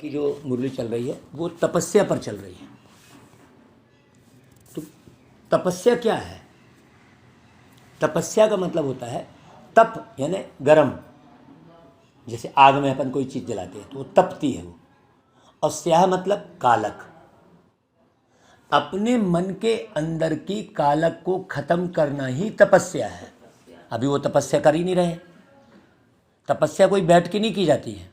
की जो मुरली चल रही है वो तपस्या पर चल रही है। तो तपस्या क्या है? तपस्या का मतलब होता है तप, यानी गरम। जैसे आग में अपन कोई चीज़ जलाते हैं तो वो तपती है वो। और स्याह मतलब कालक। अपने मन के अंदर की कालक को खत्म करना ही तपस्या है। अभी वो तपस्या कर ही नहीं रहे। तपस्या कोई बैठ के नहीं की जाती है।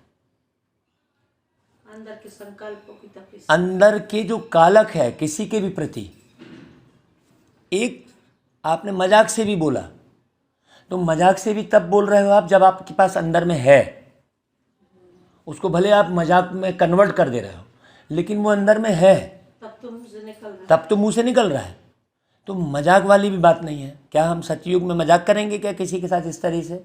अंदर के संकल्पों की तपस्या, अंदर के जो कालक है किसी के भी प्रति, एक आपने मजाक से भी बोला तो मजाक से भी तब बोल रहे हो आप जब आपके पास अंदर में है। उसको भले आप मजाक में कन्वर्ट कर दे रहे हो लेकिन वो अंदर में है, तब तो मुंह से निकल रहा है। तब तो मुंह से निकल रहा है। तो मजाक वाली भी बात नहीं है। क्या हम सतयुग में मजाक करेंगे क्या किसी के साथ इस तरह से?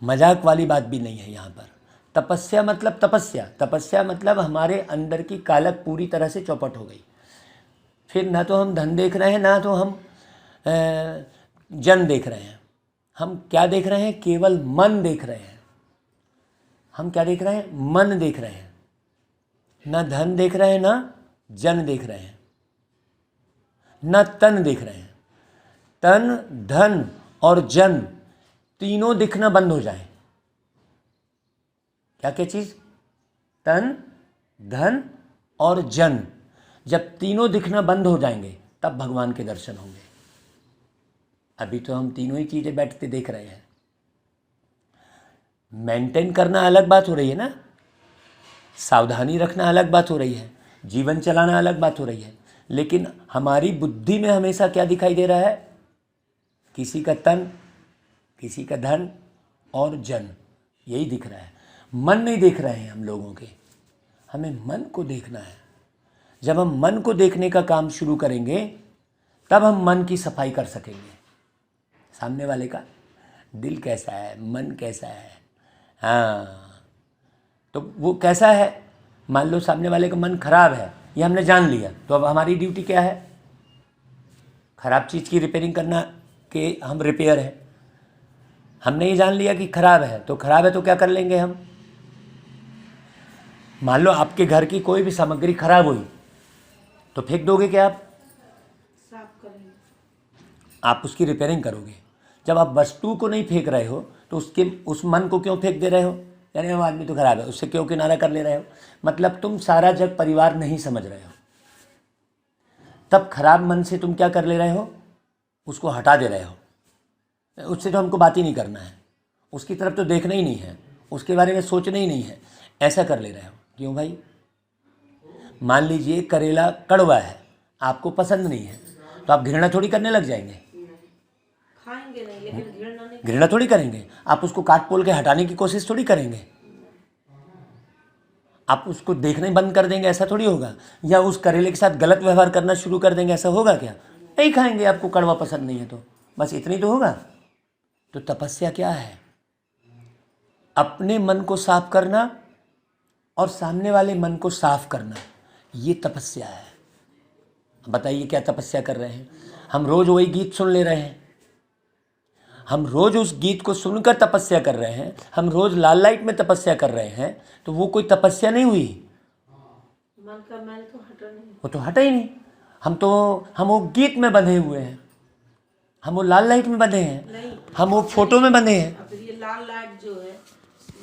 मजाक वाली बात भी नहीं है यहाँ पर। तपस्या मतलब तपस्या, तपस्या मतलब हमारे अंदर की कालक पूरी तरह से चौपट हो गई। फिर ना तो हम धन देख रहे हैं, ना तो हम जन देख रहे हैं। हम क्या देख रहे हैं? केवल मन देख रहे हैं। हम क्या देख रहे हैं? मन देख रहे हैं। ना धन देख रहे हैं, ना जन देख रहे हैं, ना तन देख रहे हैं। तन, धन और जन तीनों दिखना बंद हो जाए। क्या क्या चीज? तन, धन और जन। जब तीनों दिखना बंद हो जाएंगे तब भगवान के दर्शन होंगे। अभी तो हम तीनों ही चीजें बैठते देख रहे हैं। मेंटेन करना अलग बात हो रही है ना, सावधानी रखना अलग बात हो रही है, जीवन चलाना अलग बात हो रही है। लेकिन हमारी बुद्धि में हमेशा क्या दिखाई दे रहा है? किसी का तन, किसी का धन और जन, यही दिख रहा है। मन नहीं देख रहे हैं हम लोगों के। हमें मन को देखना है। जब हम मन को देखने का काम शुरू करेंगे तब हम मन की सफाई कर सकेंगे। सामने वाले का दिल कैसा है, मन कैसा है, हाँ तो वो कैसा है। मान लो सामने वाले का मन खराब है, ये हमने जान लिया, तो अब हमारी ड्यूटी क्या है? खराब चीज़ की रिपेयरिंग करना के हम रिपेयर है। हमने ये जान लिया कि खराब है, तो खराब है तो क्या कर लेंगे हम? मान लो आपके घर की कोई भी सामग्री खराब हुई तो फेंक दोगे क्या आप? साफ करेंगे। आप उसकी रिपेयरिंग करोगे। जब आप वस्तु को नहीं फेंक रहे हो तो उस मन को क्यों फेंक दे रहे हो? यानी वो आदमी तो खराब है, उससे क्यों किनारा कर ले रहे हो? मतलब तुम सारा जग परिवार नहीं समझ रहे हो। तब खराब मन से तुम क्या कर ले रहे हो? उसको हटा दे रहे हो। उससे तो हमको बात ही नहीं करना है, उसकी तरफ तो देखना ही नहीं है, उसके बारे में सोचना ही नहीं है, ऐसा कर ले रहे हो। क्यों भाई? मान लीजिए करेला कड़वा है, आपको पसंद नहीं है, तो आप घृणा थोड़ी करने लग जाएंगे। खाएंगे नहीं, लेकिन घृणा नहीं। घृणा थोड़ी करेंगे। आप उसको काट पोल के हटाने की कोशिश थोड़ी करेंगे। आप उसको देखना ही बंद कर देंगे, ऐसा थोड़ी होगा। या उस करेले के साथ गलत व्यवहार करना शुरू कर देंगे, ऐसा होगा क्या? नहीं खाएंगे, आपको कड़वा पसंद नहीं है तो बस इतनी तो होगा। तो तपस्या क्या है? अपने मन को साफ करना और सामने वाले मन को साफ करना, ये तपस्या है। बताइए क्या तपस्या कर रहे हैं? हम रोज वही गीत सुन ले रहे हैं, हम रोज उस गीत को सुनकर तपस्या कर रहे हैं, हम रोज लाल लाइट में तपस्या कर रहे हैं, तो वो कोई तपस्या नहीं हुई। मन का मैल तो हटा नहीं। वो तो हटा ही नहीं। हम वो गीत में बंधे हुए हैं, हम वो लाल लाइट में बंधे हैं, नहीं, हम वो फोटो में बंधे हैं। अब ये लाल लाइट जो है,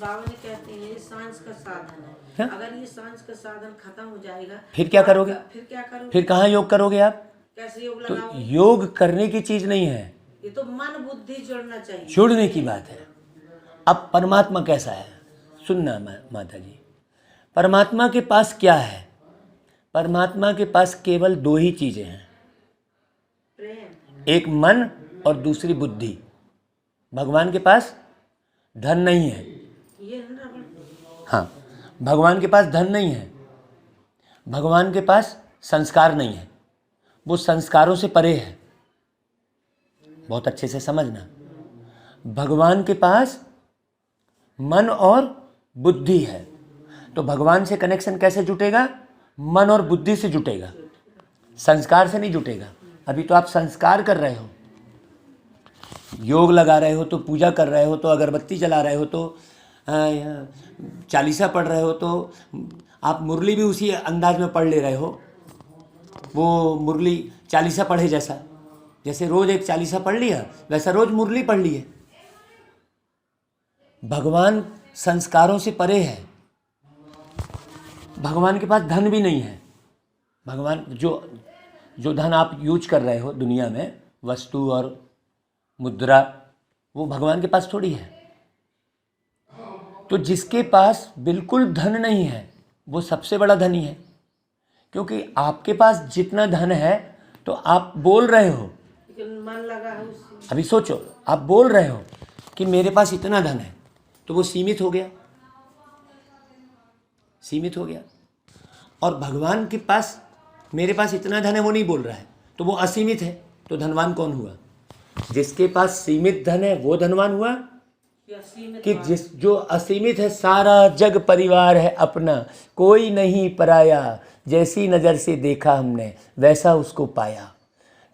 बाबा ने कहते हैं ये सांस का साधन है। हाँ? अगर ये सांस का साधन खत्म हो जाएगा फिर क्या करोगे? फिर क्या करोगे? फिर कहाँ योग करोगे आप? कैसे योग तो लगाओगे? योग करने की चीज नहीं है, ये तो मन बुद्धि जोड़ना चाहिए, जुड़ने की बात है। अब परमात्मा कैसा है सुनना माता जी। परमात्मा के पास क्या है? परमात्मा के पास केवल दो ही चीजें हैं, प्रेम। एक मन और दूसरी बुद्धि। भगवान के पास धन नहीं है। ये है ना। हाँ, भगवान के पास धन नहीं है, भगवान के पास संस्कार नहीं है, वो संस्कारों से परे है। बहुत अच्छे से समझना, भगवान के पास मन और बुद्धि है। तो भगवान से कनेक्शन कैसे जुटेगा? मन और बुद्धि से जुटेगा, संस्कार से नहीं जुटेगा। अभी तो आप संस्कार कर रहे हो, योग लगा रहे हो, तो पूजा कर रहे हो, तो अगरबत्ती जला रहे हो, तो चालीसा पढ़ रहे हो तो आप मुरली भी उसी अंदाज में पढ़ ले रहे हो, वो मुरली चालीसा पढ़े जैसा, जैसे रोज एक चालीसा पढ़ लिया वैसा रोज मुरली पढ़ लिए। भगवान संस्कारों से परे है, भगवान के पास धन भी नहीं है। भगवान जो धन आप यूज कर रहे हो दुनिया में, वस्तु और मुद्रा, वो भगवान के पास थोड़ी है। तो जिसके पास बिल्कुल धन नहीं है वो सबसे बड़ा धनी है, क्योंकि आपके पास जितना धन है तो आप बोल रहे हो, लेकिन मन लगा है उससे। अभी सोचो, आप बोल रहे हो कि मेरे पास इतना धन है, तो वो सीमित हो गया, सीमित हो गया। और भगवान के पास मेरे पास इतना धन है वो नहीं बोल रहा है, तो वो असीमित है। तो धनवान कौन हुआ? जिसके पास सीमित धन है वो धनवान हुआ, या सीमित कि जो असीमित है सारा जग परिवार है अपना, कोई नहीं पराया, जैसी नज़र से देखा हमने वैसा उसको पाया।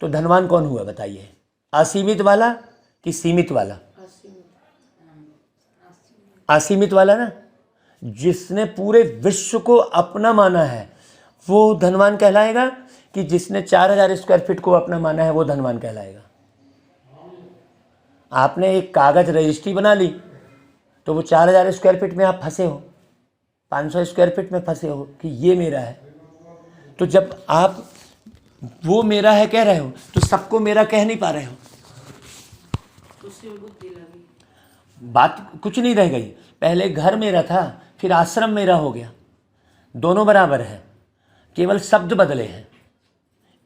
तो धनवान कौन हुआ बताइए? असीमित वाला कि सीमित वाला? असीमित वाला ना, जिसने पूरे विश्व को अपना माना है वो धनवान कहलाएगा, कि जिसने 4000 स्क्वायर फीट को अपना माना है वो धनवान कहलाएगा। आपने एक कागज रजिस्ट्री बना ली तो वो 4000 स्क्वायर फीट में आप फंसे हो, 500 स्क्वायर फीट में फंसे हो कि ये मेरा है। तो जब आप वो मेरा है कह रहे हो तो सबको मेरा कह नहीं पा रहे हो, उसमें बुद्धि लगी। बात कुछ नहीं रह गई। पहले घर मेरा था, फिर आश्रम मेरा हो गया, दोनों बराबर है, केवल शब्द बदले हैं।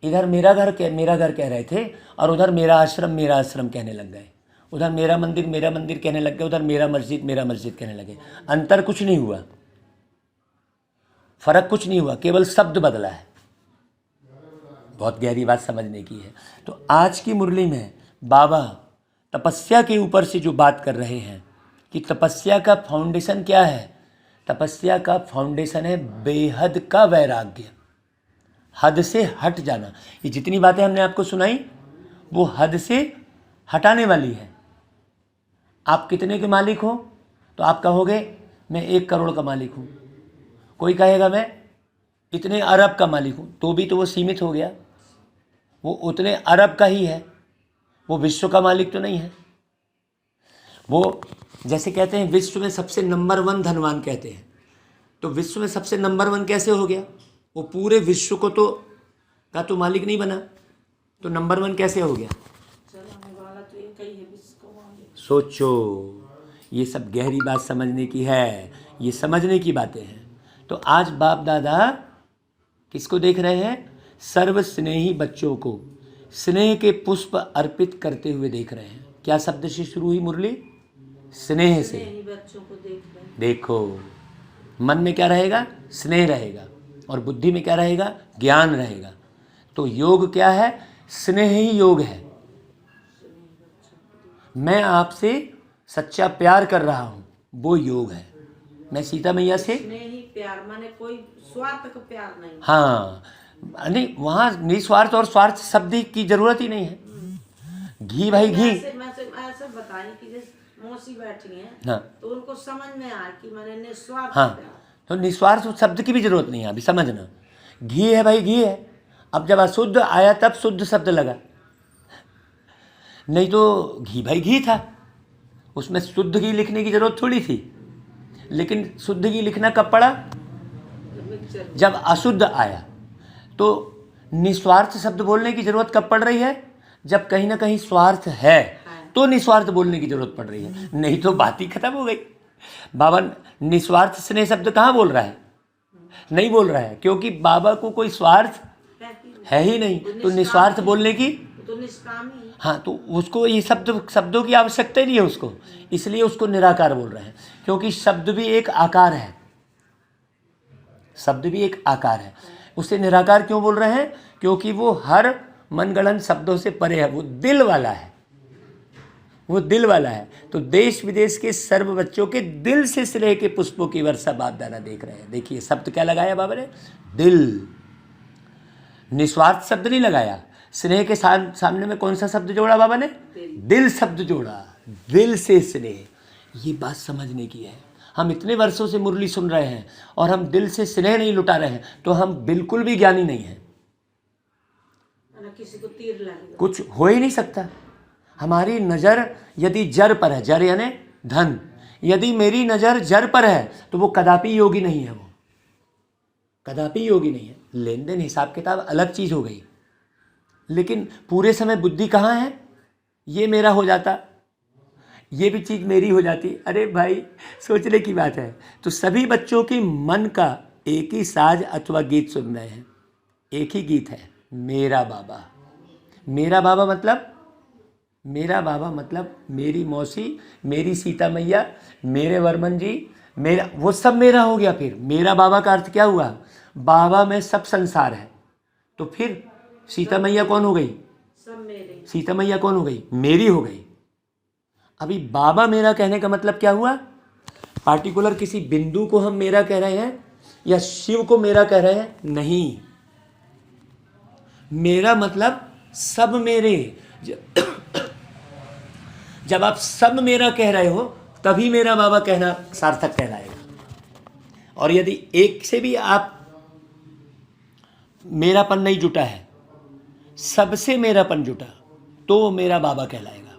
इधर मेरा घर कह रहे थे और उधर मेरा आश्रम कहने लग गए। उधर मेरा मंदिर कहने लग गए, उधर मेरा मस्जिद कहने लगे। अंतर कुछ नहीं हुआ, फर्क कुछ नहीं हुआ, केवल शब्द बदला है। बहुत गहरी बात समझने की है। तो आज की मुरली में बाबा तपस्या के ऊपर से जो बात कर रहे हैं कि तपस्या का फाउंडेशन क्या है। तपस्या का फाउंडेशन है बेहद का वैराग्य, हद से हट जाना। ये जितनी बातें हमने आपको सुनाई वो हद से हटाने वाली है। आप कितने के मालिक हो तो आप कहोगे मैं 1 करोड़ का मालिक हूँ, कोई कहेगा मैं इतने अरब का मालिक हूँ, तो भी तो वो सीमित हो गया, वो उतने अरब का ही है, वो विश्व का मालिक तो नहीं है। वो जैसे कहते हैं विश्व में सबसे नंबर 1 धनवान कहते हैं, तो विश्व में सबसे नंबर 1 कैसे हो गया? वो पूरे विश्व को तो मालिक नहीं बना, तो नंबर 1 कैसे हो गया? चलाने वाला तो एक ही है, विश्व का मालिक। सोचो, ये सब गहरी बात समझने की है, ये समझने की बातें हैं। तो आज बाप दादा किसको देख रहे हैं? सर्व स्नेही बच्चों को स्नेह के पुष्प अर्पित करते हुए देख रहे हैं। क्या शब्द से शुरू हुई मुरली? स्नेह से। स्नेही बच्चों को देख रहे हैं। देखो, मन में क्या रहेगा? स्नेह रहेगा, और बुद्धि में क्या रहेगा? ज्ञान रहेगा। तो योग क्या है? स्नेह ही योग है। मैं आपसे सच्चा प्यार कर रहा हूँ, वो योग है। मैं सीता मैया से स्नेही प्यार माने कोई स्वार्थ का प्यार नहीं। हाँ, नहीं, वहाँ निस्वार्थ और स्वार्थ शब्द की जरूरत ही नहीं है। घी भाई घी। ऐसे बताएं कि जैसे मौसी बैठी हैं, हाँ तो उनको समझ में आए कि मैंने निस्वार्थ हाँ, प्यार। तो निस्वार्थ शब्द की भी जरूरत नहीं है। अभी समझना, घी है भाई घी है। अब जब अशुद्ध आया तब शुद्ध शब्द लगा, नहीं तो घी भाई घी था, उसमें शुद्ध घी लिखने की जरूरत थोड़ी थी। लेकिन शुद्ध घी लिखना कब पड़ा? जब अशुद्ध आया। तो निस्वार्थ शब्द बोलने की जरूरत कब पड़ रही है? जब कहीं ना कहीं स्वार्थ है तो निस्वार्थ बोलने की जरूरत पड़ रही है, नहीं तो बात ही खत्म हो गई। बाबा निस्वार्थ स्नेह शब्द कहाँ बोल रहा है? नहीं बोल रहा है, क्योंकि बाबा को कोई स्वार्थ है ही नहीं, तो निस्वार्थ बोलने की तो निष्कामी। हाँ, तो उसको ये शब्दों की आवश्यकता ही नहीं है उसको, इसलिए उसको निराकार बोल रहे हैं। क्योंकि शब्द भी एक आकार है, शब्द भी एक आकार है। उसे निराकार क्यों बोल रहे हैं? क्योंकि वो हर मनगढ़ंत शब्दों से परे है, वो दिल वाला है, वो दिल वाला है। तो देश विदेश के सर्व बच्चों के दिल से स्नेह के पुष्पों की वर्षा बाप दादा देख रहे हैं। देखिए शब्द क्या लगाया बाबा ने? दिल। निस्वार्थ शब्द नहीं लगाया। स्नेह के सामने में कौन सा शब्द जोड़ा बाबा ने? दिल शब्द जोड़ा, दिल से स्नेह। ये बात समझने की है। हम इतने वर्षों से मुरली सुन रहे हैं और हम दिल से स्नेह नहीं लुटा रहे हैं, तो हम बिल्कुल भी ज्ञानी नहीं हैं। ना किसी को तीर लगेगा। कुछ हो ही नहीं सकता। हमारी नज़र यदि जड़ पर है, जड़ यानी धन, यदि मेरी नज़र जड़ पर है तो वो कदापि योगी नहीं है, वो कदापि योगी नहीं है। लेन देन हिसाब किताब अलग चीज़ हो गई, लेकिन पूरे समय बुद्धि कहाँ है? ये मेरा हो जाता, ये भी चीज़ मेरी हो जाती। अरे भाई, सोचने की बात है। तो सभी बच्चों की मन का एक ही साज अथवा गीत सुन रहे हैं, एक ही गीत है, मेरा बाबा। मेरा बाबा मतलब, मेरा बाबा मतलब मेरी मौसी, मेरी सीता मैया, मेरे वर्मन जी, मेरा, वो सब मेरा हो गया। फिर मेरा बाबा का अर्थ क्या हुआ? बाबा में सब संसार है। तो फिर सीता मैया कौन हो गई? सब मेरे। सीता मैया कौन हो गई? मेरी हो गई। अभी बाबा मेरा कहने का मतलब क्या हुआ? पार्टिकुलर किसी बिंदु को हम मेरा कह रहे हैं या शिव को मेरा कह रहे हैं? नहीं, मेरा मतलब सब मेरे। जब आप सब मेरा कह रहे हो तभी मेरा बाबा कहना सार्थक कहलाएगा। और यदि एक से भी आप मेरापन नहीं जुटा है, सबसे मेरापन जुटा, तो वो मेरा बाबा कहलाएगा।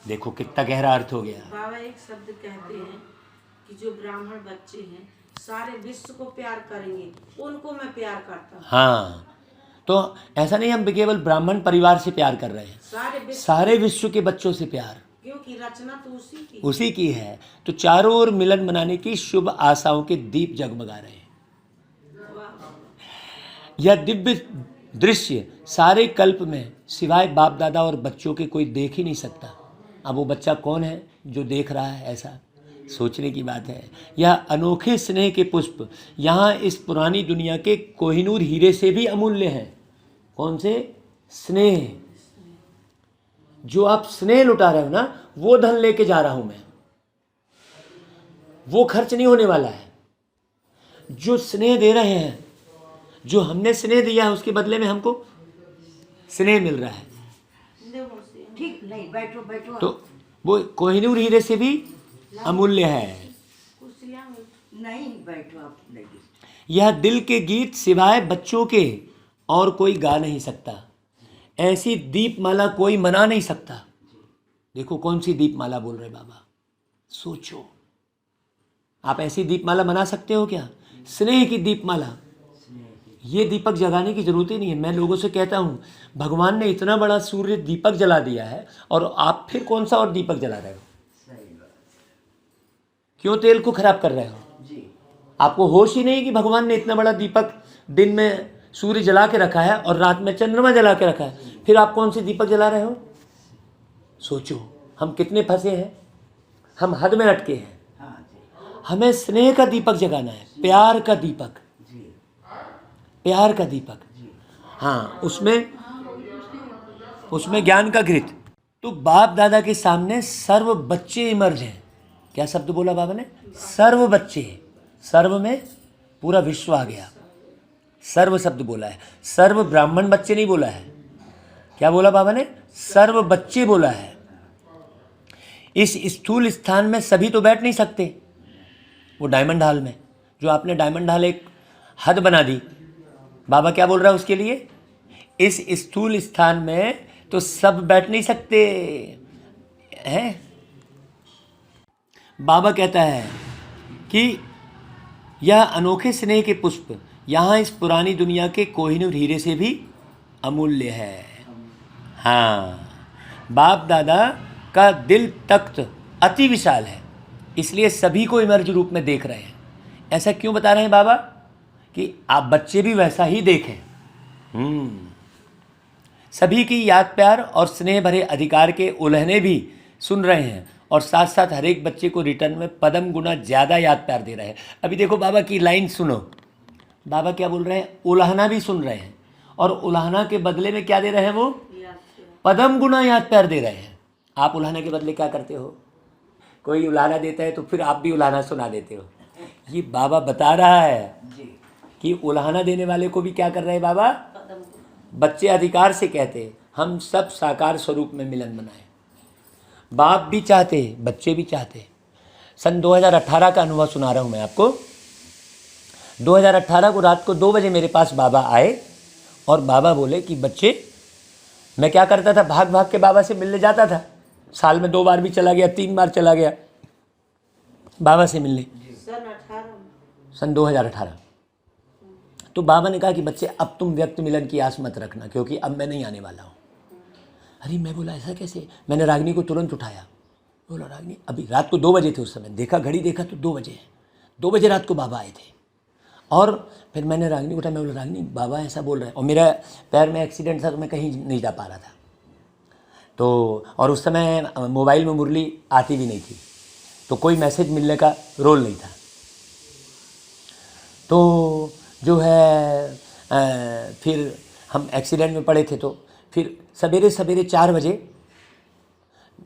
देखो कितना गहरा अर्थ हो गया। बाबा एक शब्द कहते हैं कि जो ब्राह्मण बच्चे हैं सारे विश्व को प्यार करेंगे, उनको मैं प्यार करता हूँ। हाँ, तो ऐसा नहीं हम केवल ब्राह्मण परिवार से प्यार कर रहे हैं, सारे विश्व के बच्चों से प्यार, क्योंकि रचना तो उसी की है। तो चारों ओर मिलन बनाने की शुभ आशाओं के दीप जगमगा रहे हैं। यह दिव्य दृश्य सारे कल्प में सिवाय बाप दादा और बच्चों के कोई देख ही नहीं सकता। अब वो बच्चा कौन है जो देख रहा है? ऐसा सोचने की बात है। यह अनोखे स्नेह के पुष्प यहाँ इस पुरानी दुनिया के कोहिनूर हीरे से भी अमूल्य हैं। कौन से? स्नेह। जो आप स्नेह लुटा रहे हो ना, वो धन लेके जा रहा हूं मैं, वो खर्च नहीं होने वाला है। जो स्नेह दे रहे हैं, जो हमने स्नेह दिया है, उसके बदले में हमको स्नेह मिल रहा है। ठीक नहीं, बैठो बैठो। तो वो कोहिनूर हीरे से भी अमूल्य है। नहीं, बैठो आप। यह दिल के गीत सिवाय बच्चों के और कोई गा नहीं सकता। ऐसी दीपमाला कोई मना नहीं सकता। देखो कौन सी दीपमाला बोल रहे बाबा, सोचो। आप ऐसी दीपमाला मना सकते हो क्या? स्नेह की दीपमाला। ये दीपक जगाने की जरूरत ही नहीं है। मैं लोगों से कहता हूँ, भगवान ने इतना बड़ा सूर्य दीपक जला दिया है और आप फिर कौन सा और दीपक जला रहे हो? क्यों तेल को खराब कर रहे हो? आपको होश ही नहीं कि भगवान ने इतना बड़ा दीपक दिन में सूर्य जला के रखा है और रात में चंद्रमा जला के रखा है, फिर आप कौन सी दीपक जला रहे हो? सोचो, हम कितने फंसे हैं, हम हद में अटके हैं। हमें स्नेह का दीपक जगाना है, प्यार का दीपक, प्यार का दीपक। हाँ, उसमें ज्ञान का घृत। तो बाप दादा के सामने सर्व बच्चे इमर्ज हैं। क्या शब्द बोला बाबा ने? सर्व बच्चे। सर्व में पूरा विश्व आ गया। सर्व शब्द बोला है, सर्व ब्राह्मण बच्चे नहीं बोला है। क्या बोला बाबा ने? सर्व बच्चे बोला है। इस स्थूल स्थान में सभी तो बैठ नहीं सकते। वो डायमंड हॉल में, जो आपने डायमंड हॉल एक हद बना दी, बाबा क्या बोल रहा है उसके लिए? इस स्थूल स्थान में तो सब बैठ नहीं सकते हैं। बाबा कहता है कि यह अनोखे स्नेह के पुष्प यहाँ इस पुरानी दुनिया के कोहिनूर हीरे से भी अमूल्य है। हाँ, बाप दादा का दिल तख्त अति विशाल है, इसलिए सभी को इमर्ज रूप में देख रहे हैं। ऐसा क्यों बता रहे हैं बाबा? कि आप बच्चे भी वैसा ही देखें। सभी की याद प्यार और स्नेह भरे अधिकार के उल्हने भी सुन रहे हैं और साथ साथ हर एक बच्चे को रिटर्न में पदम गुना ज़्यादा याद प्यार दे रहे हैं। अभी देखो बाबा की लाइन सुनो, बाबा क्या बोल रहे हैं? उल्हाना भी सुन रहे हैं और उल्हाना के बदले में क्या दे रहे हैं? वो पदम गुना याद प्यार दे रहे हैं। आप उल्हाना के बदले क्या करते हो? कोई उल्हाना देता है तो फिर आप भी उल्हाना सुना देते हो। ये बाबा बता रहा है कि उल्हाना देने वाले को भी क्या कर रहे हैं बाबा? बच्चे अधिकार से कहते हम सब साकार स्वरूप में मिलन बनाए। बाप भी चाहते, बच्चे भी चाहते। सन 2018 का अनुभव सुना रहा हूँ मैं आपको। 2018 को रात को 2 बजे मेरे पास बाबा आए और बाबा बोले कि बच्चे, मैं क्या करता था, भाग भाग के बाबा से मिलने जाता था। साल में 2 बार भी चला गया, 3 बार चला गया बाबा से मिलने, सन 2018। तो बाबा ने कहा कि बच्चे अब तुम व्यक्त मिलन की आस मत रखना, क्योंकि अब मैं नहीं आने वाला हूँ। अरे मैं बोला ऐसा कैसे? मैंने रागिनी को तुरंत उठाया, बोला रागिनी, अभी रात को 2 बजे थे उस समय, देखा घड़ी देखा तो 2 बजे हैं, 2 बजे रात को बाबा आए थे। और फिर मैंने रागिनी को उठाया, मैं बोला रागिनी बाबा ऐसा बोल रहे हैं, और मेरा पैर में एक्सीडेंट था तो मैं कहीं नहीं जा पा रहा था। तो और उस समय मोबाइल में मुरली आती भी नहीं थी, तो कोई मैसेज मिलने का रोल नहीं था। तो जो है फिर हम एक्सीडेंट में पड़े थे, तो फिर सवेरे सवेरे 4 बजे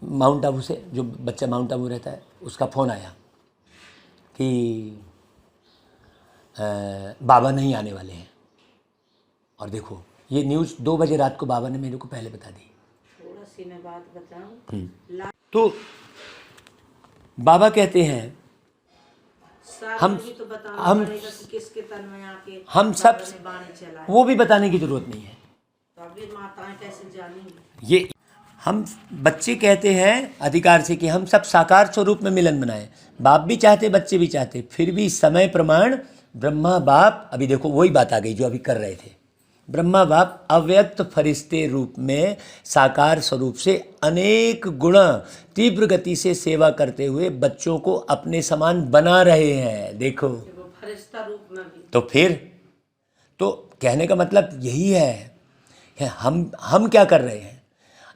माउंट आबू से, जो बच्चा माउंट आबू रहता है, उसका फ़ोन आया कि बाबा नहीं आने वाले हैं। और देखो ये न्यूज़ 2 बजे रात को बाबा ने मेरे को पहले बता दी। थोड़ा सी मैं बात बताऊं, तो बाबा कहते हैं हम तो बताना पड़ेगा कि किसके तन में आके हम सब बाबा ने बाणी चलाए, वो भी बताने की ज़रूरत नहीं है। तो अभी माताएं कैसे जानेंगी? ये हम बच्चे कहते हैं अधिकार से कि हम सब साकार स्वरूप में मिलन बनाएं। बाप भी चाहते, बच्चे भी चाहते, फिर भी समय प्रमाण ब्रह्मा बाप, अभी देखो वही बात आ गई जो अभी कर रहे थे। ब्रह्मा बाप अव्यक्त फरिश्ते रूप में साकार स्वरूप से अनेक गुणा तीव्र गति से सेवा करते हुए बच्चों को अपने समान बना रहे हैं। देखो वो फरिश्ता रूप में भी, तो फिर तो कहने का मतलब यही है कि हम क्या कर रहे हैं,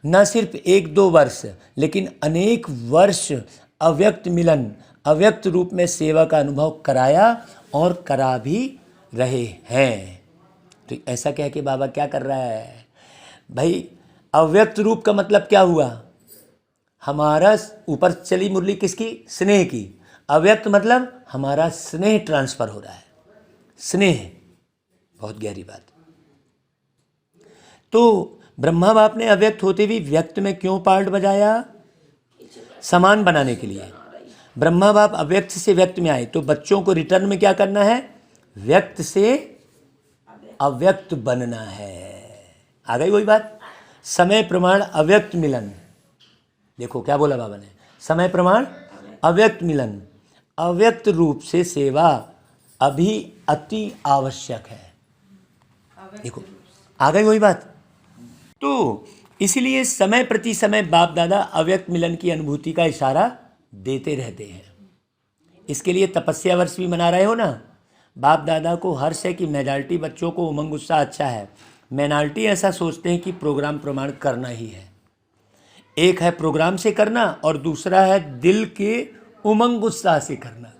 न सिर्फ 1-2 वर्ष लेकिन अनेक वर्ष अव्यक्त मिलन, अव्यक्त रूप में सेवा का अनुभव कराया और करा भी रहे हैं। तो ऐसा कह के बाबा क्या कर रहा है भाई? अव्यक्त रूप का मतलब क्या हुआ? हमारा ऊपर चली मुरली किसकी? स्नेह की। अव्यक्त मतलब हमारा स्नेह ट्रांसफर हो रहा है, स्नेह, बहुत गहरी बात। तो ब्रह्मा बाप ने अव्यक्त होते भी व्यक्त में क्यों पार्ट बजाया? समान बनाने के लिए। ब्रह्मा बाप अव्यक्त से व्यक्त में आए, तो बच्चों को रिटर्न में क्या करना है? व्यक्त से अव्यक्त बनना है। आ गई वही बात, समय प्रमाण अव्यक्त मिलन। देखो क्या बोला बाबा ने, समय प्रमाण अव्यक्त मिलन, अव्यक्त रूप से सेवा अभी अति आवश्यक है। देखो आ गई वही बात। तो इसलिए समय प्रति समय बाप दादा अव्यक्त मिलन की अनुभूति का इशारा देते रहते हैं। इसके लिए तपस्या वर्ष भी मना रहे हो ना। बाप दादा को हर्ष है कि मेजॉरिटी बच्चों को उमंग उत्साह अच्छा है, माइनॉरिटी ऐसा सोचते हैं कि प्रोग्राम प्रमाण करना ही है। एक है प्रोग्राम से करना और दूसरा है दिल के उमंग उत्साह से करना।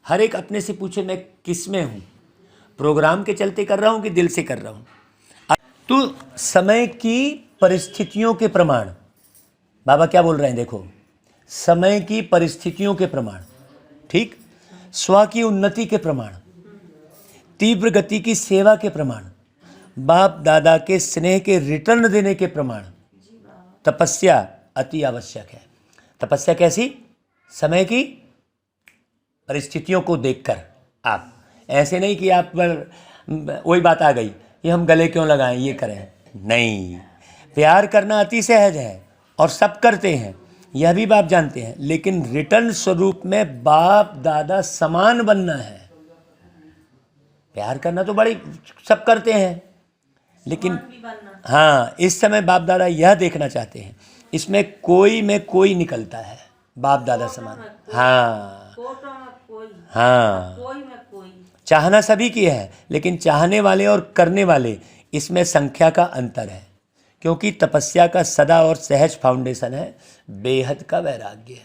हर एक अपने से पूछे मैं किस में हूँ, प्रोग्राम के चलते कर रहा हूँ कि दिल से कर रहा हूँ। तो समय की परिस्थितियों के प्रमाण, बाबा क्या बोल रहे हैं देखो, समय की परिस्थितियों के प्रमाण, ठीक, स्व की उन्नति के प्रमाण, तीव्र गति की सेवा के प्रमाण, बाप दादा के स्नेह के रिटर्न देने के प्रमाण तपस्या अति आवश्यक है। तपस्या कैसी? समय की परिस्थितियों को देखकर। आप ऐसे नहीं कि आप पर वही बात आ गई कि हम गले क्यों लगाएं, ये करें, नहीं। प्यार करना अति सहज है और सब करते हैं, यह भी बाप जानते हैं, लेकिन रिटर्न स्वरूप में बाप दादा समान बनना है। प्यार करना तो बड़ी सब करते हैं, लेकिन हाँ, इस समय बाप दादा यह देखना चाहते हैं इसमें कोई में कोई निकलता है, बाप दादा समान। हाँ हाँ, चाहना सभी की है, लेकिन चाहने वाले और करने वाले इसमें संख्या का अंतर है, क्योंकि तपस्या का सदा और सहज फाउंडेशन है बेहद का वैराग्य।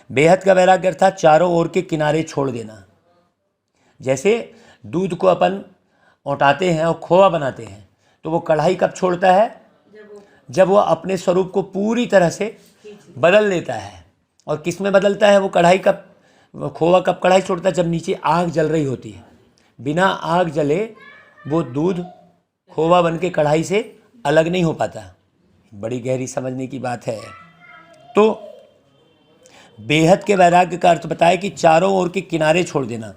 बेहद का वैराग्य अर्थात चारों ओर के किनारे छोड़ देना। जैसे दूध को अपन औटाते हैं और खोआ बनाते हैं, तो वो कढ़ाई कब छोड़ता है? जब वो अपने स्वरूप को पूरी तरह से बदल लेता है। और किस में बदलता है वो कढ़ाई कब, खोआ कब कढ़ाई छोड़ता है? जब नीचे आग जल रही होती है। बिना आग जले वो दूध खोआ बन के कढ़ाई से अलग नहीं हो पाता। बड़ी गहरी समझने की बात है। तो बेहद के वैराग्य का अर्थ बताया कि चारों ओर के किनारे छोड़ देना,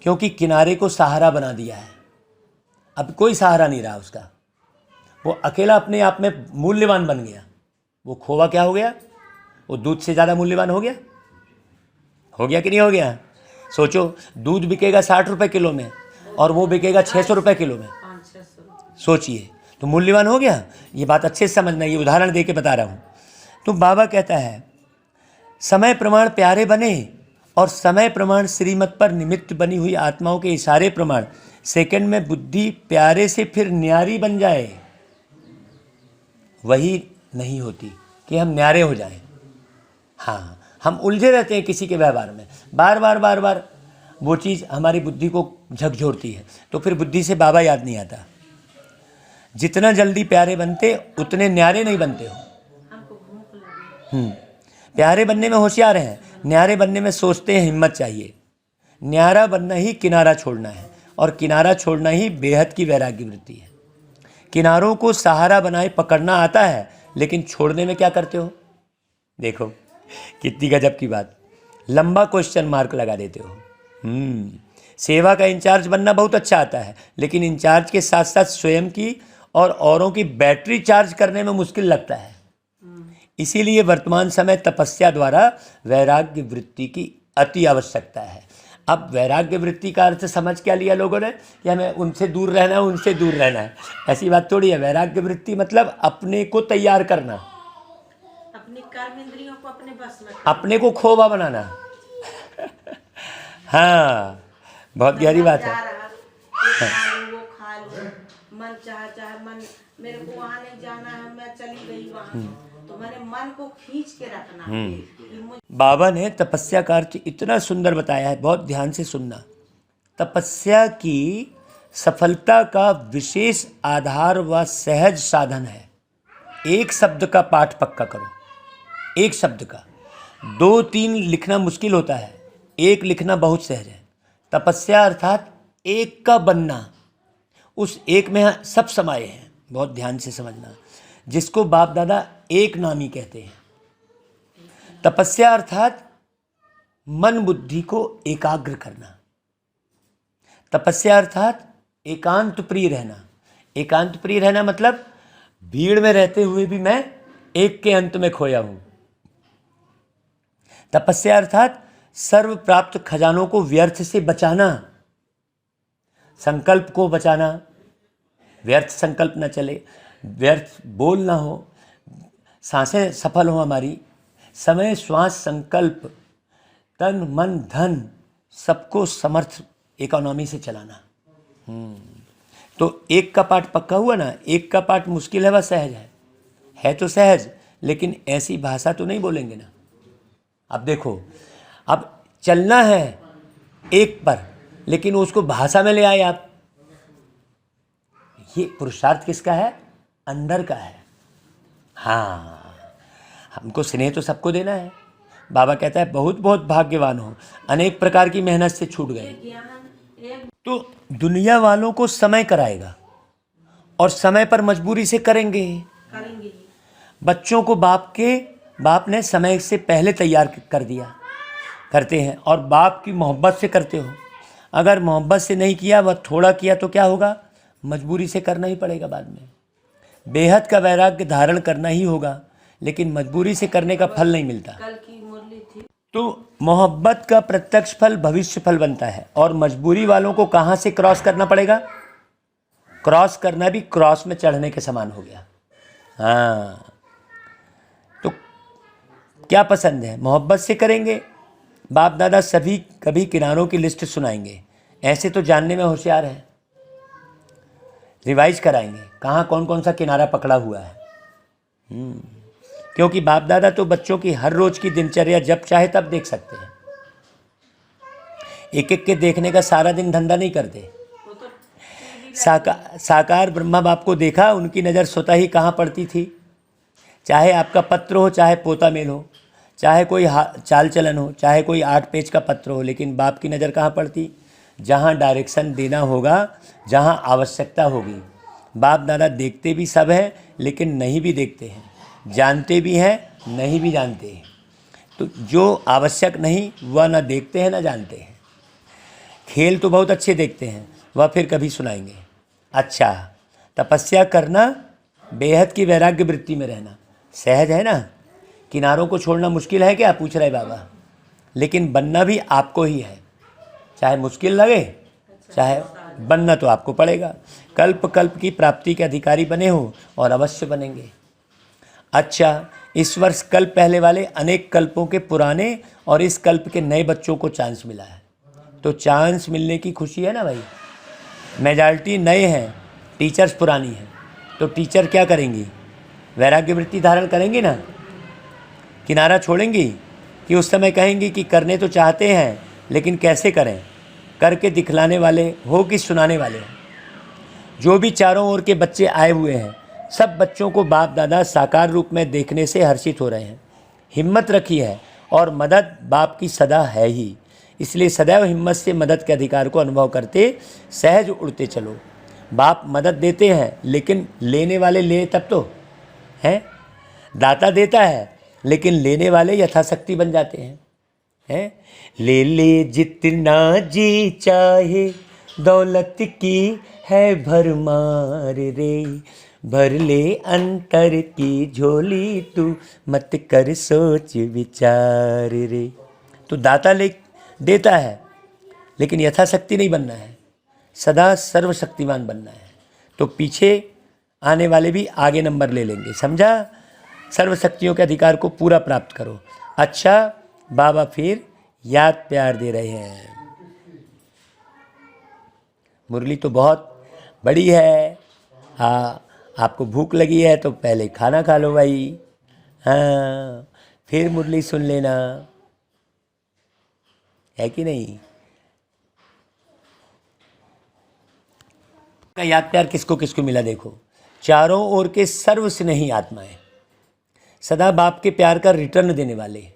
क्योंकि किनारे को सहारा बना दिया है। अब कोई सहारा नहीं रहा उसका, वो अकेला अपने आप में मूल्यवान बन गया। वो खोवा क्या हो गया? वो दूध से ज़्यादा मूल्यवान हो गया कि नहीं हो गया? सोचो, दूध बिकेगा 60 रुपये किलो में और वो बिकेगा 600 रुपये किलो में। 500-600 सोचिए, तो मूल्यवान हो गया। ये बात अच्छे से समझना, ये उदाहरण दे के बता रहा हूँ। तो बाबा कहता है समय प्रमाण प्यारे बने और समय प्रमाण श्रीमत पर निमित्त बनी हुई आत्माओं के इशारे प्रमाण सेकंड में बुद्धि प्यारे से फिर न्यारी बन जाए। वही नहीं होती कि हम न्यारे हो जाएं। हाँ, हम उलझे रहते हैं किसी के व्यवहार में, बार बार वो चीज़ हमारी बुद्धि को झकझोरती है, तो फिर बुद्धि से बाबा याद नहीं आता। जितना जल्दी प्यारे बनते उतने न्यारे नहीं बनते हो। हमको भूख लगी। प्यारे बनने में होशियार हैं, न्यारे बनने में सोचते हैं, हिम्मत चाहिए। न्यारा बनना ही किनारा छोड़ना है, और किनारा छोड़ना ही बेहद की वैराग्य वृत्ति है। किनारों को सहारा बनाए पकड़ना आता है, लेकिन छोड़ने में क्या करते हो? देखो कितनी गजब की बात, लंबा क्वेश्चन मार्क लगा देते हो। सेवा का इंचार्ज बनना बहुत अच्छा आता है, लेकिन इंचार्ज के साथ साथ स्वयं की और औरों की बैटरी चार्ज करने में मुश्किल लगता है। इसीलिए वर्तमान समय तपस्या द्वारा वैराग्य वृत्ति की अति आवश्यकता है। अब वैराग्य वृत्ति का अर्थ समझ क्या लिया लोगों ने कि हमें उनसे दूर रहना है, उनसे दूर रहना है। ऐसी बात थोड़ी है। वैराग्य वृत्ति मतलब अपने को तैयार करना, अपनी कर्म इंद्रियों को अपने बस में, अपने को खोवा बनाना। हाँ, बहुत गहरी बात है। ये खा लूं, वो खा लूं, मन चाह मन, मेरे को वहाँ नहीं जाना है, मैं चली गई वहाँ, तो मैंने मन को खींच के रखना है। बाबा ने तपस्या का अर्थ इतना सुंदर बताया है, बहुत ध्यान से सुनना। तपस्या की सफलता का विशेष आधार व सहज साधन है। एक शब्द का पाठ पक्का करो, एक शब्द का। 2-3 लिखना मुश्किल होता है, एक लिखना बहुत सहज है। तपस्या अर्थात एक का बनना, उस एक में सब समाये हैं। बहुत ध्यान से समझना, जिसको बाप दादा एक नामी कहते हैं। तपस्या अर्थात मन बुद्धि को एकाग्र करना। तपस्या अर्थात एकांत प्रिय रहना। एकांत प्रिय रहना मतलब भीड़ में रहते हुए भी मैं एक के अंत में खोया हूं। तपस्या अर्थात सर्व प्राप्त खजानों को व्यर्थ से बचाना, संकल्प को बचाना, व्यर्थ संकल्प न चले, व्यर्थ बोल ना हो, सांसें सफल हो हमारी, समय श्वास संकल्प, तन मन धन सबको समर्थ इकोनॉमी से चलाना। तो एक का पाठ पक्का हुआ ना। एक का पाठ मुश्किल है, वह सहज है तो सहज, लेकिन ऐसी भाषा तो नहीं बोलेंगे ना। अब देखो, अब चलना है एक पर, लेकिन उसको भाषा में ले आए आप। ये पुरुषार्थ किसका है? अंदर का है। हाँ, हमको स्नेह तो सबको देना है। बाबा कहता है बहुत बहुत भाग्यवान हो, अनेक प्रकार की मेहनत से छूट गए। तो दुनिया वालों को समय कराएगा और समय पर मजबूरी से करेंगे। बच्चों को बाप ने समय से पहले तैयार कर दिया, करते हैं, और बाप की मोहब्बत से करते हो। अगर मोहब्बत से नहीं किया, वह थोड़ा किया तो क्या होगा? मजबूरी से करना ही पड़ेगा बाद में। बेहद का वैराग्य धारण करना ही होगा, लेकिन मजबूरी से करने का फल नहीं मिलता। कल की मुरली थी। तो मोहब्बत का प्रत्यक्ष फल भविष्य फल बनता है। और मजबूरी वालों को कहाँ से क्रॉस करना पड़ेगा? क्रॉस करना भी क्रॉस में चढ़ने के समान हो गया। हाँ, तो क्या पसंद है? मोहब्बत से करेंगे। बाप दादा सभी कभी किनारों की लिस्ट सुनाएंगे, ऐसे तो जानने में होशियार है। रिवाइज कराएंगे कहाँ कौन कौन सा किनारा पकड़ा हुआ है। क्योंकि बाप दादा तो बच्चों की हर रोज की दिनचर्या जब चाहे तब देख सकते हैं। एक एक के देखने का सारा दिन धंधा नहीं करते। साकार ब्रह्मा बाप को देखा, उनकी नज़र स्वतः ही कहाँ पड़ती थी। चाहे आपका पत्र हो, चाहे पोता मेल हो, चाहे कोई चाल चलन हो, चाहे कोई 8 पेज का पत्र हो, लेकिन बाप की नज़र कहाँ पड़ती? जहाँ डायरेक्शन देना होगा, जहाँ आवश्यकता होगी। बाप दादा देखते भी सब हैं, लेकिन नहीं भी देखते हैं, जानते भी हैं, नहीं भी जानते हैं। तो जो आवश्यक नहीं वह ना देखते हैं ना जानते हैं। खेल तो बहुत अच्छे देखते हैं, वह फिर कभी सुनाएंगे। अच्छा, तपस्या करना, बेहद की वैराग्य वृत्ति में रहना सहज है ना। किनारों को छोड़ना मुश्किल है क्या, पूछ रहे बाबा, लेकिन बनना भी आपको ही है। चाहे मुश्किल लगे, चाहे बनना तो आपको पड़ेगा। कल्प कल्प की प्राप्ति के अधिकारी बने हो और अवश्य बनेंगे। अच्छा, इस वर्ष कल्प पहले वाले अनेक कल्पों के पुराने और इस कल्प के नए बच्चों को चांस मिला है, तो चांस मिलने की खुशी है ना भाई। मेजॉरिटी नए हैं, टीचर्स पुरानी हैं, तो टीचर क्या करेंगी, वैराग्य वृत्ति धारण करेंगी ना, किनारा छोड़ेंगी कि उस समय कहेंगी कि करने तो चाहते हैं लेकिन कैसे करें, करके दिखलाने वाले हो कि सुनाने वाले हो। जो भी चारों ओर के बच्चे आए हुए हैं, सब बच्चों को बाप दादा साकार रूप में देखने से हर्षित हो रहे हैं। हिम्मत रखी है और मदद बाप की सदा है ही, इसलिए सदैव हिम्मत से मदद के अधिकार को अनुभव करते सहज उड़ते चलो। बाप मदद देते हैं लेकिन लेने वाले ले तब तो हैं। दाता देता है लेकिन लेने वाले यथाशक्ति बन जाते हैं। ले ले जितना जी चाहे, दौलत की है भरमार रे, भर ले अंतर की झोली तू, मत कर सोच विचार रे। तो दाता ले देता है लेकिन यथाशक्ति नहीं बनना है, सदा सर्वशक्तिमान बनना है। तो पीछे आने वाले भी आगे नंबर ले लेंगे, समझा। सर्वशक्तियों के अधिकार को पूरा प्राप्त करो। अच्छा, बाबा फिर याद प्यार दे रहे हैं। मुरली तो बहुत बड़ी है। हाँ, आपको भूख लगी है तो पहले खाना खा लो भाई, हाँ, फिर मुरली सुन लेना, है कि नहीं। का याद प्यार किसको किसको मिला देखो। चारों ओर के सर्व स्नेही आत्माएं, सदा बाप के प्यार का रिटर्न देने वाले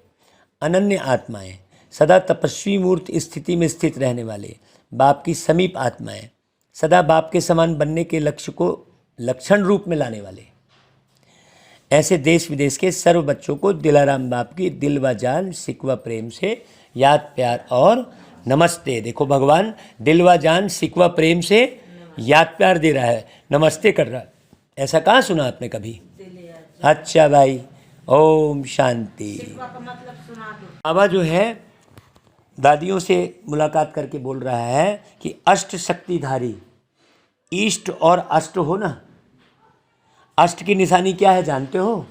अनन्य आत्माएं, सदा तपस्वी मूर्त स्थिति में स्थित रहने वाले बाप की समीप आत्माएं, सदा बाप के समान बनने के लक्ष्य को लक्षण रूप में लाने वाले, ऐसे देश विदेश के सर्व बच्चों को दिलाराम बाप की दिल व जान सिकवा प्रेम से याद प्यार और नमस्ते। देखो भगवान दिल व जान सिकवा प्रेम से याद प्यार दे रहा है, नमस्ते कर रहा है। ऐसा कहाँ सुना आपने कभी। अच्छा भाई, ओम शांति। बाबा जो है दादियों से मुलाकात करके बोल रहा है कि अष्ट शक्तिधारी, ईष्ट और अष्ट हो ना। अष्ट की निशानी क्या है जानते हो।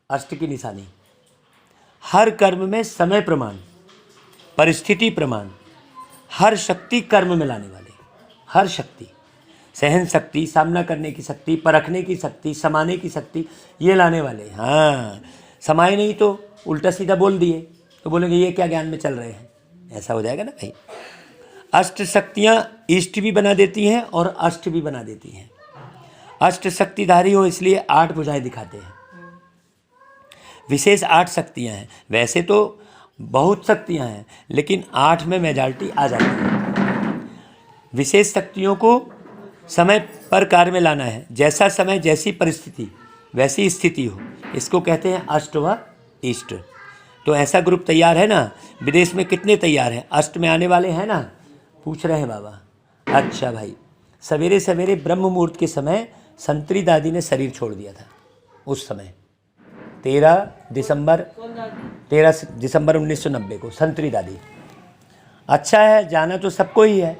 अष्ट की निशानी हर कर्म में समय प्रमाण, परिस्थिति प्रमाण, हर शक्ति कर्म में लाने वाले, हर शक्ति, सहन शक्ति, सामना करने की शक्ति, परखने की शक्ति, समाने की शक्ति, ये लाने वाले। हाँ, समाए नहीं तो उल्टा सीधा बोल दिए तो बोलेंगे ये क्या ज्ञान में चल रहे हैं, ऐसा हो जाएगा ना भाई। अष्ट शक्तियाँ इष्ट भी बना देती हैं और अष्ट भी बना देती हैं। अष्ट शक्तिधारी हो इसलिए 8 भुजाएं दिखाते हैं, विशेष 8 शक्तियाँ हैं। वैसे तो बहुत शक्तियाँ हैं लेकिन 8 में मेजॉरिटी आ जाती है। विशेष शक्तियों को समय पर कार्य में लाना है, जैसा समय जैसी परिस्थिति वैसी स्थिति हो, इसको कहते हैं अष्ट व इष्ट। तो ऐसा ग्रुप तैयार है ना। विदेश में कितने तैयार हैं, अष्ट में आने वाले हैं ना, पूछ रहे हैं बाबा। अच्छा भाई, सवेरे सवेरे ब्रह्म मुहूर्त के समय संतरी दादी ने शरीर छोड़ दिया था। उस समय 13 दिसंबर 1990 को संतरी दादी। अच्छा है, जाना तो सबको ही है,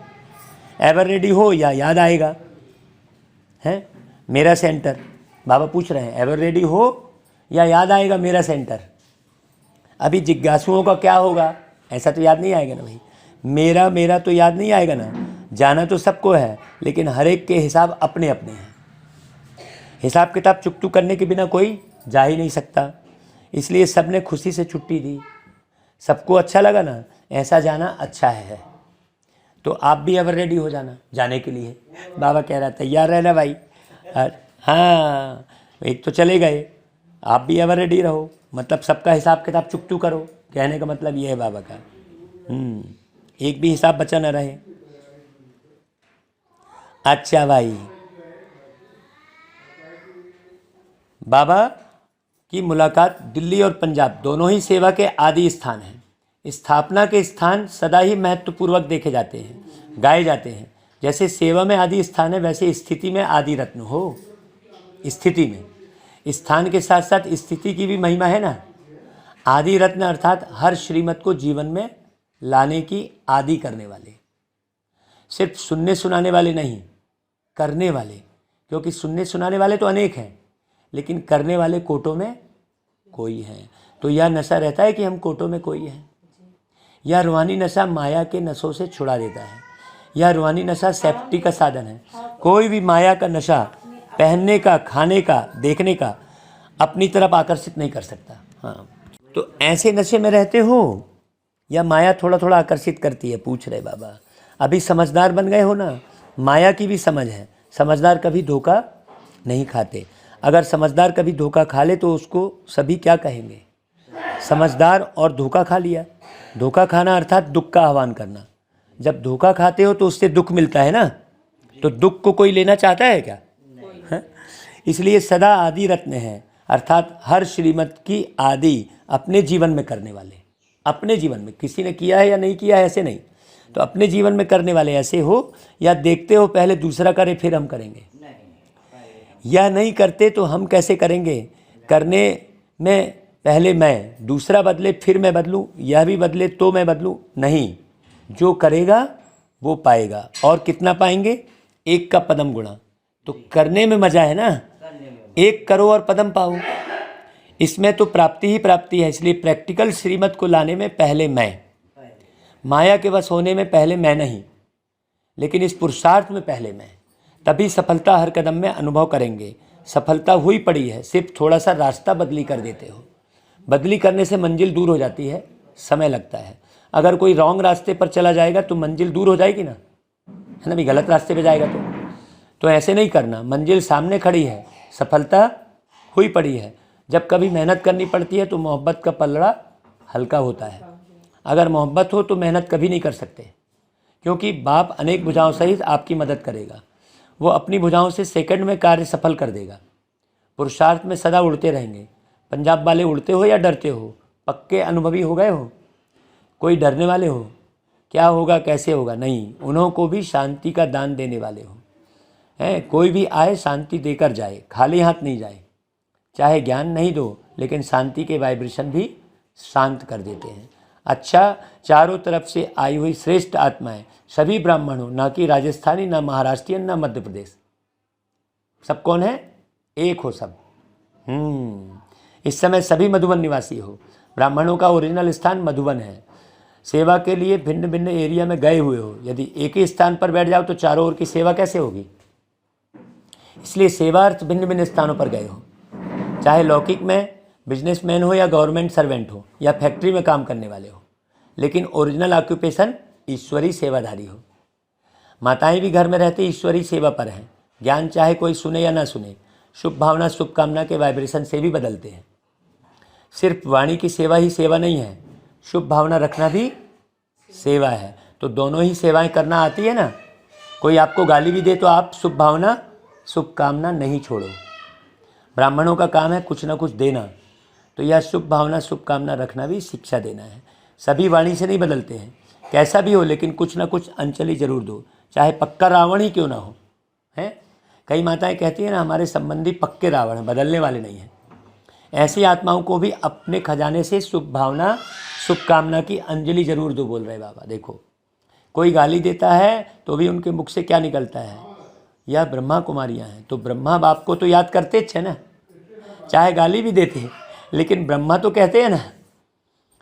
एवर रेडी हो या याद आएगा, है मेरा सेंटर। बाबा पूछ रहे हैं एवर रेडी हो या याद आएगा मेरा सेंटर। अभी जिज्ञासुओं का क्या होगा, ऐसा तो याद नहीं आएगा ना भाई। मेरा तो याद नहीं आएगा ना। जाना तो सबको है लेकिन हर एक के हिसाब अपने अपने हैं। हिसाब किताब चुकतू करने के बिना कोई जा ही नहीं सकता, इसलिए सब ने खुशी से छुट्टी दी। सबको अच्छा लगा ना, ऐसा जाना अच्छा है। तो आप भी एवर रेडी हो जाना जाने के लिए। बाबा कह रहा तैयार रहना भाई। हाँ, एक तो चले गए, आप भी एवर रेडी रहो, मतलब सबका हिसाब किताब चुकतू करो, कहने का मतलब ये है बाबा का। एक भी हिसाब बचा न रहे। अच्छा भाई, बाबा की मुलाकात दिल्ली और पंजाब दोनों ही सेवा के आदि स्थान हैं। स्थापना के स्थान सदा ही महत्वपूर्वक देखे जाते हैं, गाए जाते हैं। जैसे सेवा में आदि स्थान है, वैसे स्थिति में आदि रत्न हो। स्थिति में स्थान के साथ साथ स्थिति की भी महिमा है ना। आदि रत्न अर्थात हर श्रीमत को जीवन में लाने की आदि करने वाले, सिर्फ सुनने सुनाने वाले नहीं, करने वाले। क्योंकि सुनने सुनाने वाले तो अनेक हैं, लेकिन करने वाले कोटों में कोई है। तो यह नशा रहता है कि हम कोटों में कोई है। यह रूहानी नशा माया के नशों से छुड़ा देता है। यह रूहानी नशा सेफ्टी का साधन है। कोई भी माया का नशा पहनने का, खाने का, देखने का अपनी तरफ आकर्षित नहीं कर सकता। हाँ, तो ऐसे नशे में रहते हो या माया थोड़ा थोड़ा आकर्षित करती है? पूछ रहे बाबा। अभी समझदार बन गए हो ना, माया की भी समझ है। समझदार कभी धोखा नहीं खाते। अगर समझदार कभी धोखा खा ले तो उसको सभी क्या कहेंगे? समझदार और धोखा खा लिया। धोखा खाना अर्थात दुख का आह्वान करना। जब धोखा खाते हो तो उससे दुख मिलता है ना, तो दुख को कोई लेना चाहता है क्या? इसलिए सदा आदि रत्न है, अर्थात हर श्रीमत की आदि अपने जीवन में करने वाले। अपने जीवन में, किसी ने किया है या नहीं किया है ऐसे नहीं, तो अपने जीवन में करने वाले ऐसे हो। या देखते हो पहले दूसरा करे फिर हम करेंगे, या नहीं करते तो हम कैसे करेंगे? करने में पहले मैं, दूसरा बदले फिर मैं बदलूं, यह भी बदले तो मैं बदलूं? नहीं, जो करेगा वो पाएगा। और कितना पाएंगे? एक का पदम गुणा। तो करने में मजा है ना, एक करो और पदम पाओ। इसमें तो प्राप्ति ही प्राप्ति है। इसलिए प्रैक्टिकल श्रीमत को लाने में पहले मैं, माया के वश होने में पहले मैं नहीं, लेकिन इस पुरुषार्थ में पहले मैं। तभी सफलता हर कदम में अनुभव करेंगे। सफलता हुई पड़ी है, सिर्फ थोड़ा सा रास्ता बदली कर देते हो। बदली करने से मंजिल दूर हो जाती है, समय लगता है। अगर कोई रॉन्ग रास्ते पर चला जाएगा तो मंजिल दूर हो जाएगी ना, है ना भी? गलत रास्ते पे जाएगा तो ऐसे नहीं करना। मंजिल सामने खड़ी है, सफलता हुई पड़ी है। जब कभी मेहनत करनी पड़ती है तो मोहब्बत का पलड़ा हल्का होता है। अगर मोहब्बत हो तो मेहनत कभी नहीं कर सकते, क्योंकि बाप अनेक भुजाओं सहित आपकी मदद करेगा। वो अपनी भुजाओं से सेकंड में कार्य सफल कर देगा। पुरुषार्थ में सदा उड़ते रहेंगे। पंजाब वाले उड़ते हो या डरते हो? पक्के अनुभवी हो गए हो? कोई डरने वाले हो? क्या होगा कैसे होगा? नहीं, उन्हों को भी शांति का दान देने वाले हो। हैं, कोई भी आए शांति देकर जाए, खाली हाथ नहीं जाए। चाहे ज्ञान नहीं दो, लेकिन शांति के वाइब्रेशन भी शांत कर देते हैं। अच्छा, चारों तरफ से आई हुई श्रेष्ठ आत्माएं सभी ब्राह्मण हो, ना कि राजस्थानी, ना महाराष्ट्रियन, ना मध्य प्रदेश। सब कौन है? एक हो सब। इस समय सभी मधुबन निवासी हो। ब्राह्मणों का ओरिजिनल स्थान मधुबन है। सेवा के लिए भिन्न भिन्न एरिया में गए हुए हो। यदि एक ही स्थान पर बैठ जाओ तो चारों ओर की सेवा कैसे होगी? इसलिए सेवार्थ भिन्न भिन्न स्थानों पर गए हो। चाहे लौकिक में बिजनेसमैन हो या गवर्नमेंट सर्वेंट हो या फैक्ट्री में काम करने वाले हो, लेकिन ओरिजिनल ऑक्यूपेशन ईश्वरी सेवाधारी हो। माताएं भी घर में रहते ईश्वरी सेवा पर हैं। ज्ञान चाहे कोई सुने या ना सुने, शुभ भावना शुभकामना के वाइब्रेशन से भी बदलते हैं। सिर्फ वाणी की सेवा ही सेवा नहीं है, शुभ भावना रखना भी सेवा है। तो दोनों ही सेवाएं करना आती है ना। कोई आपको गाली भी दे तो आप शुभ भावना शुभकामना नहीं छोड़ो। ब्राह्मणों का काम है कुछ ना कुछ देना, तो यह शुभ भावना शुभकामना रखना भी शिक्षा देना है। सभी वाणी से नहीं बदलते हैं, कैसा भी हो, लेकिन कुछ ना कुछ अंजलि जरूर दो, चाहे पक्का रावण ही क्यों ना हो। हैं, कई माताएं कहती हैं ना, हमारे संबंधी पक्के रावण हैं, बदलने वाले नहीं हैं। ऐसी आत्माओं को भी अपने खजाने से शुभ भावना शुभकामना की अंजलि जरूर दो, बोल रहे बाबा। देखो, कोई गाली देता है तो भी उनके मुख से क्या निकलता है? यह ब्रह्मा कुमारियाँ हैं। तो ब्रह्मा बाप को तो याद करते अच्छे ना, चाहे गाली भी देते हैं, लेकिन ब्रह्मा तो कहते हैं ना,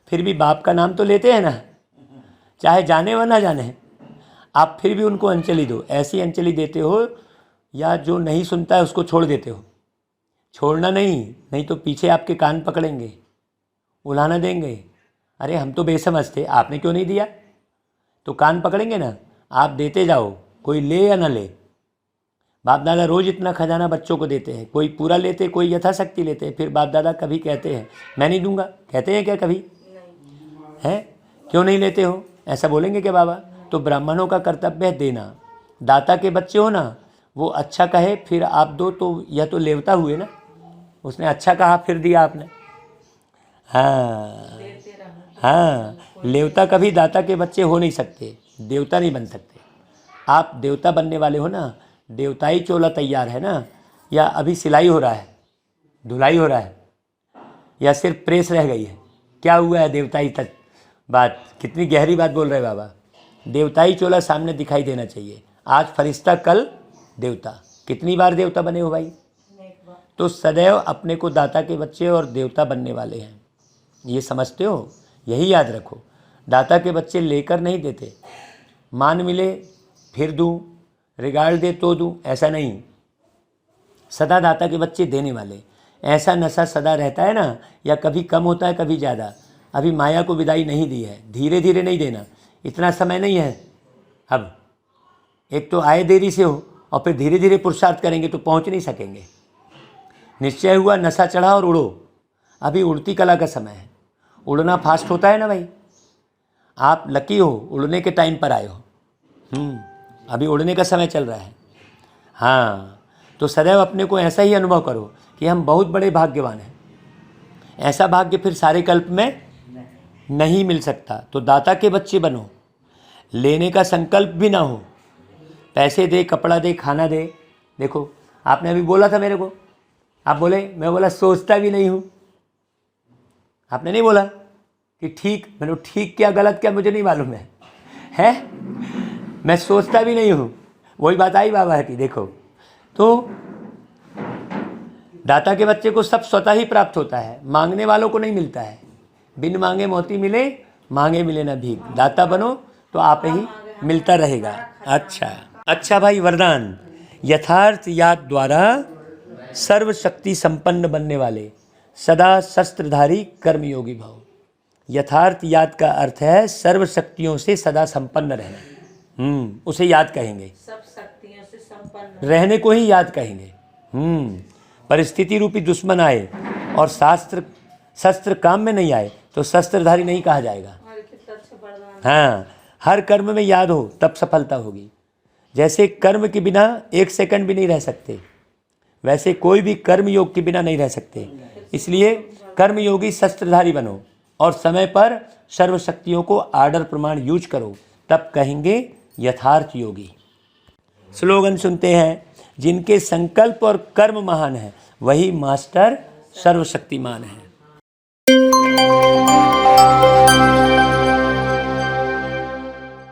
फिर भी बाप का नाम तो लेते हैं ना, चाहे जाने व ना जाने। आप फिर भी उनको अंजलि दो। ऐसी अंजलि देते हो या जो नहीं सुनता है उसको छोड़ देते हो? छोड़ना नहीं तो पीछे आपके कान पकड़ेंगे, उलाना देंगे। अरे हम तो बेसमझ थे, आपने क्यों नहीं दिया? तो कान पकड़ेंगे ना। आप देते जाओ, कोई ले या ना ले। बाप दादा रोज़ इतना खजाना बच्चों को देते हैं, कोई पूरा लेते, कोई यथाशक्ति लेते हैं। फिर बाप दादा कभी कहते हैं मैं नहीं दूंगा? कहते हैं क्या कभी? हैं, क्यों नहीं लेते हो? ऐसा बोलेंगे क्या बाबा? तो ब्राह्मणों का कर्तव्य है देना। दाता के बच्चे हो ना, वो अच्छा कहे फिर आप दो, तो यह तो लेवता हुए ना। उसने अच्छा कहा, फिर दिया आपने। हाँ हाँ, देवता कभी दाता के बच्चे हो नहीं सकते, देवता नहीं बन सकते। आप देवता बनने वाले हो ना, देवताई चोला तैयार है ना, या अभी सिलाई हो रहा है, धुलाई हो रहा है, या सिर्फ प्रेस रह गई है? क्या हुआ है देवताई तक? बात कितनी गहरी बात बोल रहे बाबा। देवताई चोला सामने दिखाई देना चाहिए। आज फरिश्ता, कल देवता। कितनी बार देवता बने हो भाई? तो सदैव अपने को दाता के बच्चे और देवता बनने वाले हैं, ये समझते हो? यही याद रखो। दाता के बच्चे लेकर नहीं देते, मान मिले फिर दूँ, रिगार्ड दे तो दूँ, ऐसा नहीं। सदा दाता के बच्चे देने वाले। ऐसा नशा सदा रहता है ना, या कभी कम होता है कभी ज़्यादा। अभी माया को विदाई नहीं दी है, धीरे धीरे नहीं देना, इतना समय नहीं है। अब एक तो आए देरी से हो, और फिर धीरे धीरे पुरुषार्थ करेंगे तो पहुंच नहीं सकेंगे। निश्चय हुआ, नशा चढ़ा और उड़ो। अभी उड़ती कला का समय है, उड़ना फास्ट होता है ना भाई। आप लकी हो, उड़ने के टाइम पर आए हो। अभी उड़ने का समय चल रहा है। हाँ, तो सदैव अपने को ऐसा ही अनुभव करो कि हम बहुत बड़े भाग्यवान हैं। ऐसा भाग्य फिर सारे कल्प में नहीं मिल सकता। तो दाता के बच्चे बनो, लेने का संकल्प भी ना हो। पैसे दे, कपड़ा दे, खाना दे। देखो आपने अभी बोला था मेरे को, आप बोले, मैं बोला सोचता भी नहीं हूँ। आपने नहीं बोला कि ठीक, मैंने ठीक क्या गलत क्या मुझे नहीं मालूम है? मैं सोचता भी नहीं हूँ। वही बात आई बाबा की। देखो तो दाता के बच्चे को सब स्वतः ही प्राप्त होता है, मांगने वालों को नहीं मिलता है। बिन मांगे मोती मिले, मांगे मिले ना भीख। दाता बनो तो आप ही मिलता रहेगा। अच्छा भाई, वरदान। यथार्थ याद द्वारा सर्वशक्ति संपन्न बनने वाले, सदा शस्त्रधारी कर्मयोगी भव। यथार्थ याद का अर्थ है सर्वशक्तियों से सदा संपन्न रहना। उसे याद कहेंगे, सब शक्तियों से संपन्न रहने को ही याद कहेंगे। परिस्थिति रूपी दुश्मन आए और शस्त्र काम में नहीं आए तो शस्त्रधारी नहीं कहा जाएगा। हाँ, हर कर्म में याद हो तब सफलता होगी। जैसे कर्म के बिना एक सेकंड भी नहीं रह सकते, वैसे कोई भी कर्म योग के बिना नहीं रह सकते। इसलिए कर्मयोगी शस्त्रधारी बनो और समय पर सर्वशक्तियों को आर्डर प्रमाण यूज करो, तब कहेंगे यथार्थ योगी। स्लोगन सुनते हैं, जिनके संकल्प और कर्म महान है वही मास्टर सर्वशक्तिमान है।